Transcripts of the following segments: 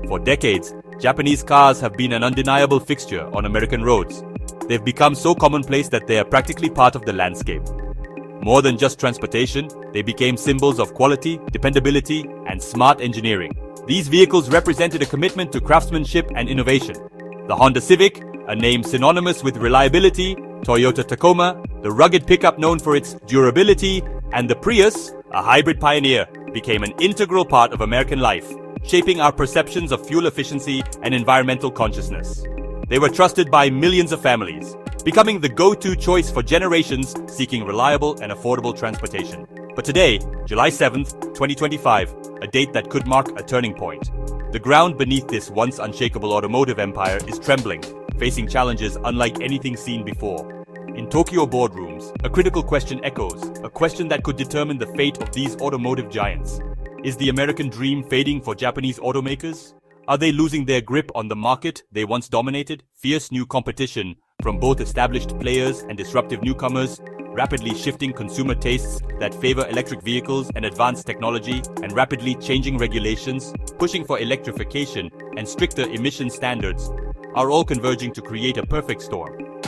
For decades, Japanese cars have been an undeniable fixture on American roads. They've become so commonplace that they are practically part of the landscape. More than just transportation, they became symbols of quality, dependability, and smart engineering. These vehicles represented a commitment to craftsmanship and innovation. The Honda Civic, a name synonymous with reliability, Toyota Tacoma, the rugged pickup known for its durability, and the Prius, a hybrid pioneer, became an integral part of American life, shaping our perceptions of fuel efficiency and environmental consciousness. They were trusted by millions of families, becoming the go-to choice for generations seeking reliable and affordable transportation. But today, July 7th, 2025, a date that could mark a turning point. The ground beneath this once unshakable automotive empire is trembling, facing challenges unlike anything seen before. In Tokyo boardrooms, a critical question echoes, a question that could determine the fate of these automotive giants. Is the American dream fading for Japanese automakers? Are they losing their grip on the market they once dominated? Fierce new competition from both established players and disruptive newcomers, rapidly shifting consumer tastes that favor electric vehicles and advanced technology, and rapidly changing regulations, pushing for electrification and stricter emission standards, are all converging to create a perfect storm.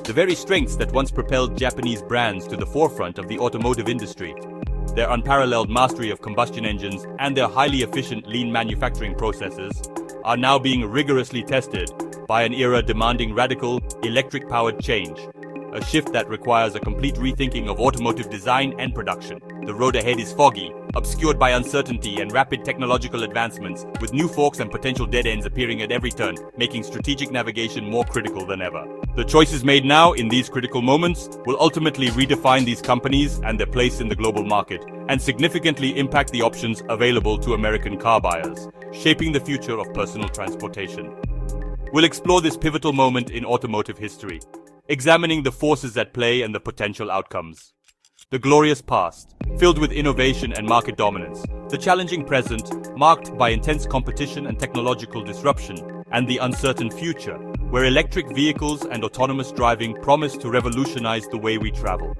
The very strengths that once propelled Japanese brands to the forefront of the automotive industry, their unparalleled mastery of combustion engines and their highly efficient lean manufacturing processes, are now being rigorously tested by an era demanding radical, electric-powered change, a shift that requires a complete rethinking of automotive design and production. The road ahead is foggy, obscured by uncertainty and rapid technological advancements, with new forks and potential dead ends appearing at every turn, making strategic navigation more critical than ever. The choices made now in these critical moments will ultimately redefine these companies and their place in the global market, and significantly impact the options available to American car buyers, shaping the future of personal transportation. We'll explore this pivotal moment in automotive history, examining the forces at play and the potential outcomes. The glorious past, filled with innovation and market dominance. The challenging present, marked by intense competition and technological disruption. And the uncertain future, where electric vehicles and autonomous driving promise to revolutionize the way we travel.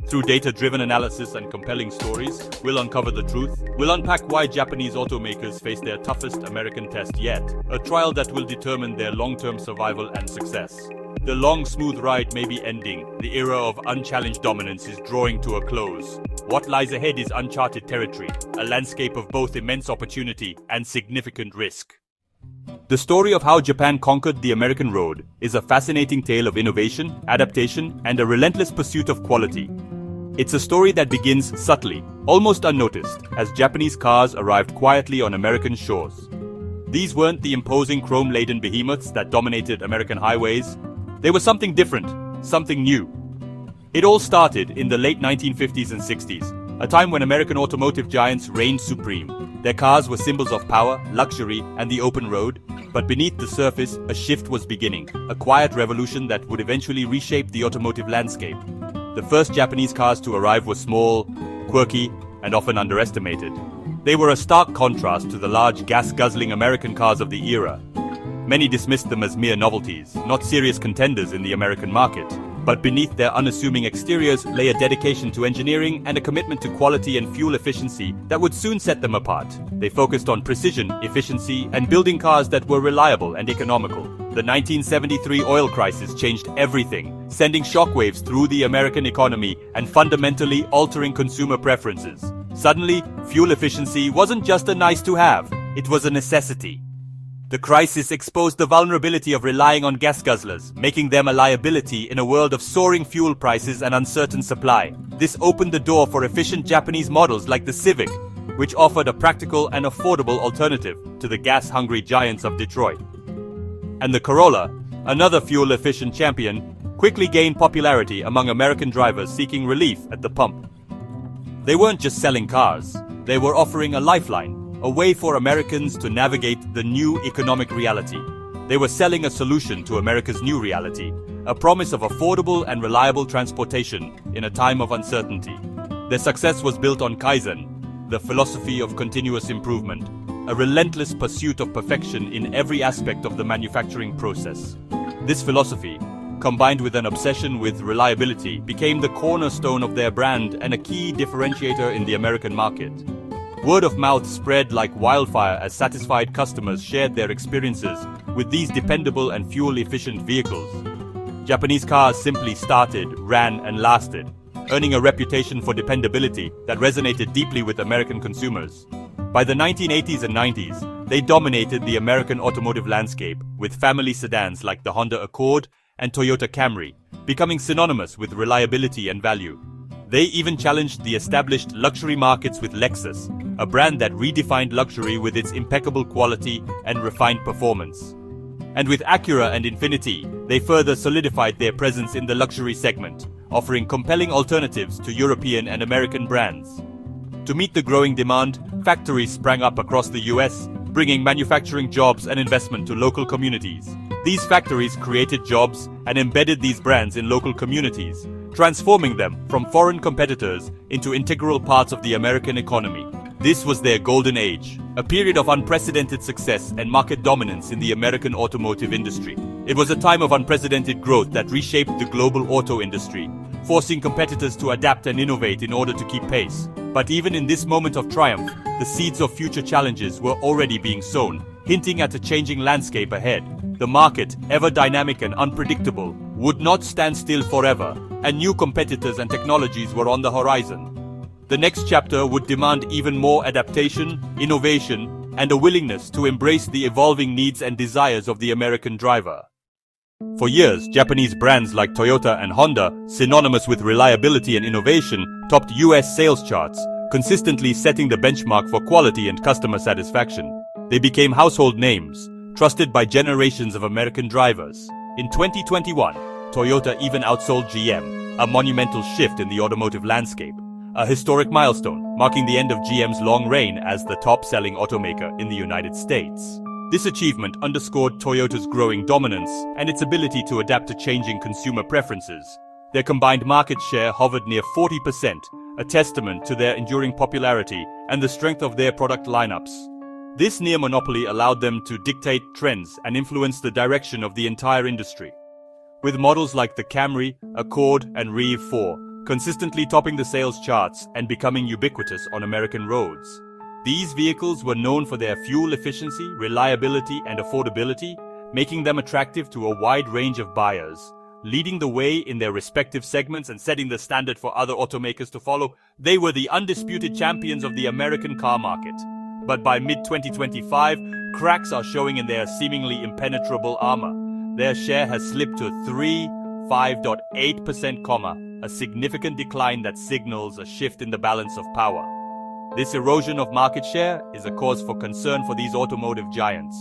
Through data-driven analysis and compelling stories, we'll uncover the truth. We'll unpack why Japanese automakers face their toughest American test yet, a trial that will determine their long-term survival and success. The long, smooth ride may be ending. The era of unchallenged dominance is drawing to a close. What lies ahead is uncharted territory, a landscape of both immense opportunity and significant risk. The story of how Japan conquered the American road is a fascinating tale of innovation, adaptation, and a relentless pursuit of quality. It's a story that begins subtly, almost unnoticed, as Japanese cars arrived quietly on American shores. These weren't the imposing chrome-laden behemoths that dominated American highways. They were something different, something new. It all started in the late 1950s and 60s, a time when American automotive giants reigned supreme. Their cars were symbols of power, luxury, and the open road, but beneath the surface, a shift was beginning, a quiet revolution that would eventually reshape the automotive landscape. The first Japanese cars to arrive were small, quirky, and often underestimated. They were a stark contrast to the large, gas-guzzling American cars of the era. Many dismissed them as mere novelties, not serious contenders in the American market. But beneath their unassuming exteriors lay a dedication to engineering and a commitment to quality and fuel efficiency that would soon set them apart. They focused on precision, efficiency, and building cars that were reliable and economical. The 1973 oil crisis changed everything, sending shockwaves through the American economy and fundamentally altering consumer preferences. Suddenly, fuel efficiency wasn't just a nice-to-have, it was a necessity. The crisis exposed the vulnerability of relying on gas guzzlers, making them a liability in a world of soaring fuel prices and uncertain supply. This opened the door for efficient Japanese models like the Civic, which offered a practical and affordable alternative to the gas-hungry giants of Detroit. And the Corolla, another fuel-efficient champion, quickly gained popularity among American drivers seeking relief at the pump. They weren't just selling cars, they were offering a lifeline, a way for Americans to navigate the new economic reality. They were selling a solution to America's new reality, a promise of affordable and reliable transportation in a time of uncertainty. Their success was built on Kaizen, the philosophy of continuous improvement, a relentless pursuit of perfection in every aspect of the manufacturing process. This philosophy, combined with an obsession with reliability, became the cornerstone of their brand and a key differentiator in the American market. Word of mouth spread like wildfire as satisfied customers shared their experiences with these dependable and fuel-efficient vehicles. Japanese cars simply started, ran, and lasted, earning a reputation for dependability that resonated deeply with American consumers. By the 1980s and 90s, they dominated the American automotive landscape, with family sedans like the Honda Accord and Toyota Camry becoming synonymous with reliability and value. They even challenged the established luxury markets with Lexus, a brand that redefined luxury with its impeccable quality and refined performance. And with Acura and Infiniti, they further solidified their presence in the luxury segment, offering compelling alternatives to European and American brands. To meet the growing demand, factories sprang up across the US, bringing manufacturing jobs and investment to local communities. These factories created jobs and embedded these brands in local communities, transforming them from foreign competitors into integral parts of the American economy. This was their golden age, a period of unprecedented success and market dominance in the American automotive industry. It was a time of unprecedented growth that reshaped the global auto industry, forcing competitors to adapt and innovate in order to keep pace. But even in this moment of triumph, the seeds of future challenges were already being sown, hinting at a changing landscape ahead. The market, ever dynamic and unpredictable, would not stand still forever, and new competitors and technologies were on the horizon. The next chapter would demand even more adaptation, innovation, and a willingness to embrace the evolving needs and desires of the American driver. For years, Japanese brands like Toyota and Honda, synonymous with reliability and innovation, topped US sales charts, consistently setting the benchmark for quality and customer satisfaction. They became household names, trusted by generations of American drivers. In 2021, Toyota even outsold GM, a monumental shift in the automotive landscape. A historic milestone, marking the end of GM's long reign as the top-selling automaker in the United States. This achievement underscored Toyota's growing dominance and its ability to adapt to changing consumer preferences. Their combined market share hovered near 40%, a testament to their enduring popularity and the strength of their product lineups. This near monopoly allowed them to dictate trends and influence the direction of the entire industry. With models like the Camry, Accord, and RAV4 consistently topping the sales charts and becoming ubiquitous on American roads. These vehicles were known for their fuel efficiency, reliability, and affordability, making them attractive to a wide range of buyers. Leading the way in their respective segments and setting the standard for other automakers to follow, they were the undisputed champions of the American car market. But by mid-2025, cracks are showing in their seemingly impenetrable armor. Their share has slipped to 5.8%, a significant decline that signals a shift in the balance of power. This erosion of market share is a cause for concern for these automotive giants.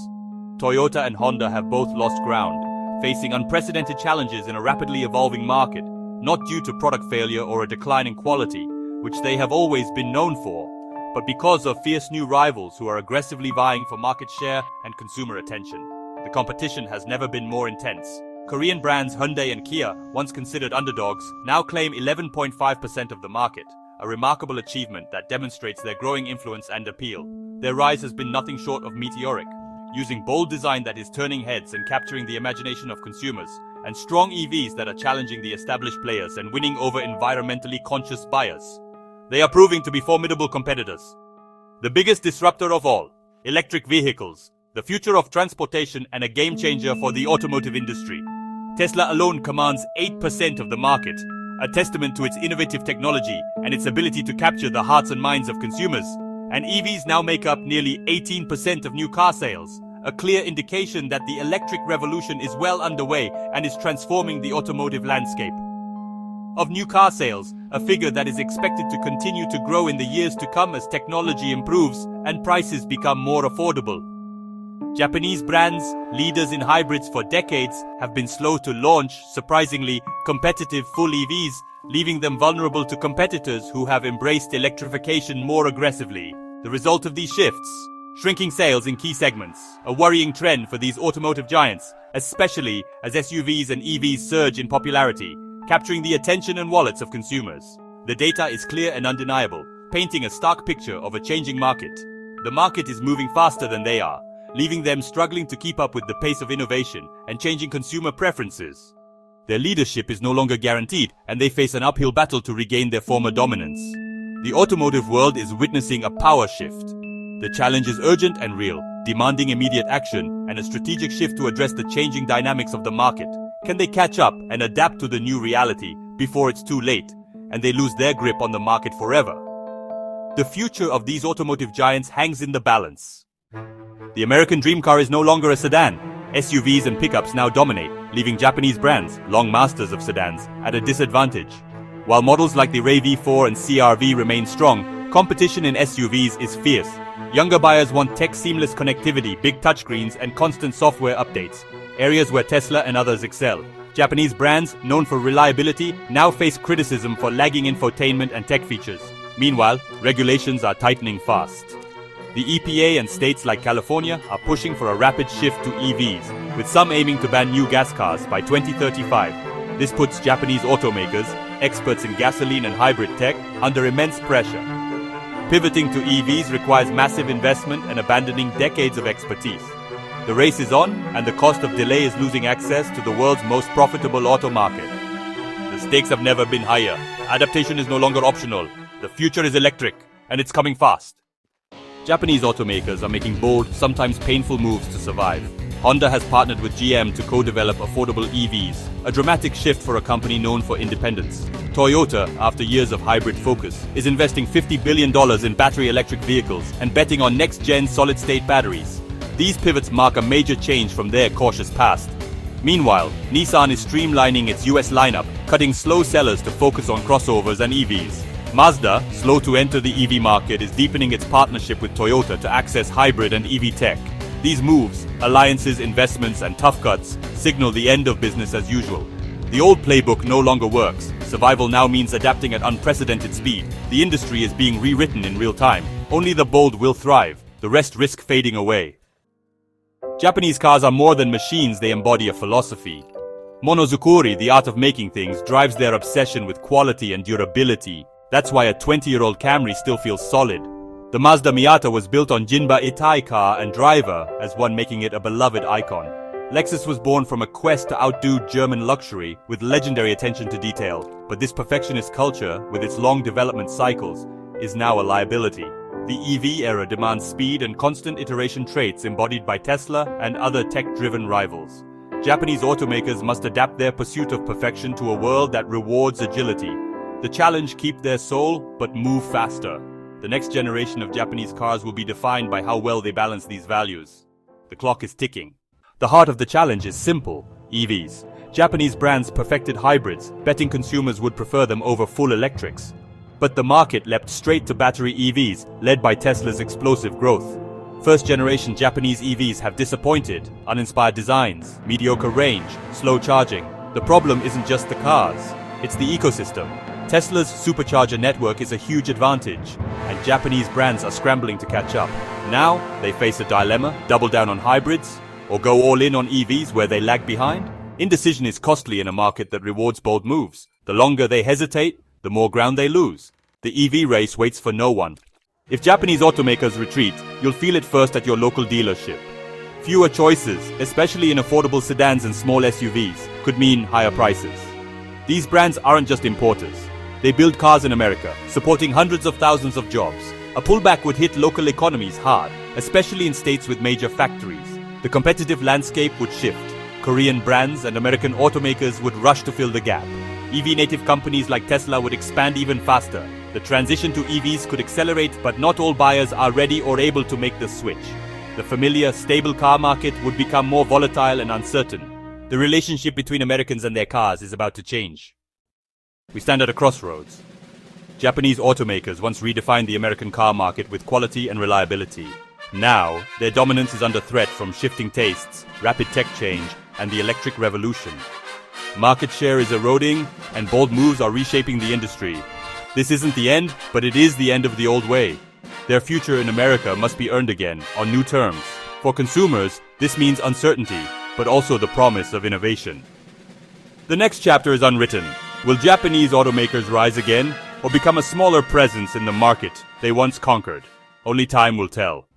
Toyota and Honda have both lost ground, facing unprecedented challenges in a rapidly evolving market, not due to product failure or a decline in quality, which they have always been known for, but because of fierce new rivals who are aggressively vying for market share and consumer attention. The competition has never been more intense. Korean brands Hyundai and Kia, once considered underdogs, now claim 11.5% of the market, a remarkable achievement that demonstrates their growing influence and appeal. Their rise has been nothing short of meteoric, using bold design that is turning heads and capturing the imagination of consumers, and strong EVs that are challenging the established players and winning over environmentally conscious buyers. They are proving to be formidable competitors. The biggest disruptor of all, electric vehicles, the future of transportation and a game changer for the automotive industry. Tesla alone commands 8% of the market, a testament to its innovative technology and its ability to capture the hearts and minds of consumers. And EVs now make up nearly 18% of new car sales, a clear indication that the electric revolution is well underway and is transforming the automotive landscape. Of new car sales, a figure that is expected to continue to grow in the years to come as technology improves and prices become more affordable. Japanese brands, leaders in hybrids for decades, have been slow to launch, surprisingly, competitive full EVs, leaving them vulnerable to competitors who have embraced electrification more aggressively. The result of these shifts? Shrinking sales in key segments, a worrying trend for these automotive giants, especially as SUVs and EVs surge in popularity, capturing the attention and wallets of consumers. The data is clear and undeniable, painting a stark picture of a changing market. The market is moving faster than they are, leaving them struggling to keep up with the pace of innovation and changing consumer preferences. Their leadership is no longer guaranteed, and they face an uphill battle to regain their former dominance. The automotive world is witnessing a power shift. The challenge is urgent and real, demanding immediate action and a strategic shift to address the changing dynamics of the market. Can they catch up and adapt to the new reality before it's too late, and they lose their grip on the market forever? The future of these automotive giants hangs in the balance. The American dream car is no longer a sedan. SUVs and pickups now dominate, leaving Japanese brands, long masters of sedans, at a disadvantage. While models like the Ray V4 and CR-V remain strong, competition in SUVs is fierce. Younger buyers want tech-seamless connectivity, big touchscreens, and constant software updates, areas where Tesla and others excel. Japanese brands, known for reliability, now face criticism for lagging infotainment and tech features. Meanwhile, regulations are tightening fast. The EPA and states like California are pushing for a rapid shift to EVs, with some aiming to ban new gas cars by 2035. This puts Japanese automakers, experts in gasoline and hybrid tech, under immense pressure. Pivoting to EVs requires massive investment and abandoning decades of expertise. The race is on, and the cost of delay is losing access to the world's most profitable auto market. The stakes have never been higher. Adaptation is no longer optional. The future is electric, and it's coming fast. Japanese automakers are making bold, sometimes painful moves to survive. Honda has partnered with GM to co-develop affordable EVs, a dramatic shift for a company known for independence. Toyota, after years of hybrid focus, is investing $50 billion in battery electric vehicles and betting on next-gen solid-state batteries. These pivots mark a major change from their cautious past. Meanwhile, Nissan is streamlining its US lineup, cutting slow sellers to focus on crossovers and EVs. Mazda, slow to enter the EV market, is deepening its partnership with Toyota to access hybrid and EV tech. These moves, alliances, investments, and tough cuts signal the end of business as usual. The old playbook no longer works. Survival now means adapting at unprecedented speed. The industry is being rewritten in real time. Only the bold will thrive. The rest risk fading away. Japanese cars are more than machines, they embody a philosophy. Monozukuri, the art of making things, drives their obsession with quality and durability. That's why a 20-year-old Camry still feels solid. The Mazda Miata was built on Jinba Itai car and driver as one, making it a beloved icon. Lexus was born from a quest to outdo German luxury with legendary attention to detail. But this perfectionist culture, with its long development cycles, is now a liability. The EV era demands speed and constant iteration, traits embodied by Tesla and other tech-driven rivals. Japanese automakers must adapt their pursuit of perfection to a world that rewards agility. The challenge: keep their soul, but move faster. The next generation of Japanese cars will be defined by how well they balance these values. The clock is ticking. The heart of the challenge is simple: EVs. Japanese brands perfected hybrids, betting consumers would prefer them over full electrics. But the market leapt straight to battery EVs, led by Tesla's explosive growth. First-generation Japanese EVs have disappointed: uninspired designs, mediocre range, slow charging. The problem isn't just the cars, it's the ecosystem. Tesla's supercharger network is a huge advantage, and Japanese brands are scrambling to catch up. Now, they face a dilemma: double down on hybrids, or go all in on EVs where they lag behind? Indecision is costly in a market that rewards bold moves. The longer they hesitate, the more ground they lose. The EV race waits for no one. If Japanese automakers retreat, you'll feel it first at your local dealership. Fewer choices, especially in affordable sedans and small SUVs, could mean higher prices. These brands aren't just importers. They build cars in America, supporting hundreds of thousands of jobs. A pullback would hit local economies hard, especially in states with major factories. The competitive landscape would shift. Korean brands and American automakers would rush to fill the gap. EV-native companies like Tesla would expand even faster. The transition to EVs could accelerate, but not all buyers are ready or able to make the switch. The familiar, stable car market would become more volatile and uncertain. The relationship between Americans and their cars is about to change. We stand at a crossroads. Japanese automakers once redefined the American car market with quality and reliability. Now, their dominance is under threat from shifting tastes, rapid tech change, and the electric revolution. Market share is eroding, and bold moves are reshaping the industry. This isn't the end, but it is the end of the old way. Their future in America must be earned again, on new terms. For consumers, this means uncertainty, but also the promise of innovation. The next chapter is unwritten. Will Japanese automakers rise again, or become a smaller presence in the market they once conquered? Only time will tell.